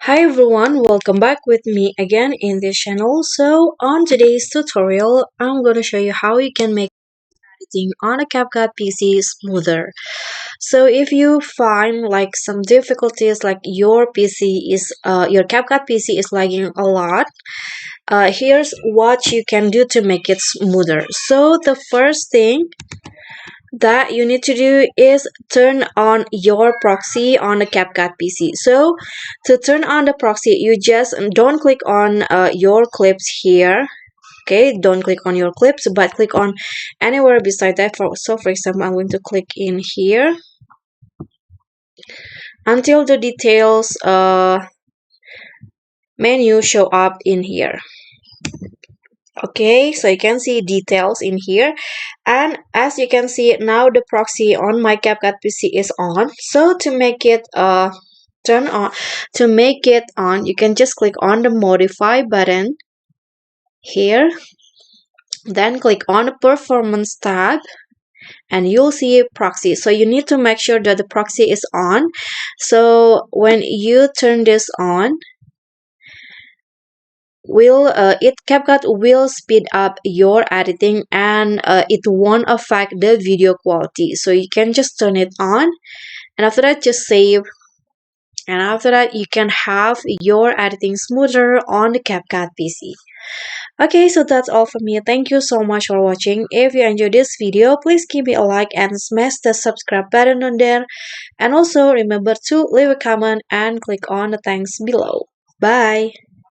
Hi everyone, welcome back with me again in this channel. So on today's tutorial, I'm going to show you how you can make editing on a CapCut PC smoother. So if you find like some difficulties, like your CapCut PC is lagging a lot, here's what you can do to make it smoother. So the first thing that you need to do is turn on your proxy on the CapCut PC. So to turn on the proxy, you just don't click on your clips here. Okay, don't click on your clips, but click on anywhere beside that. So for example, I'm going to click in here until the details menu show up in here. Okay, so you can see details in here, and as you can see now the proxy on my CapCut PC is on. So to make it turn on, you can just click on the modify button here, then click on the performance tab, and you'll see proxy. So you need to make sure that the proxy is on. So when you turn this on, CapCut will speed up your editing, and it won't affect the video quality. So you can just turn it on, and after that just save, and after that you can have your editing smoother on the CapCut PC. Okay, so that's all from me. Thank you so much for watching. If you enjoyed this video, please give me a like and smash the subscribe button on there, and also remember to leave a comment and click on the thanks below. Bye.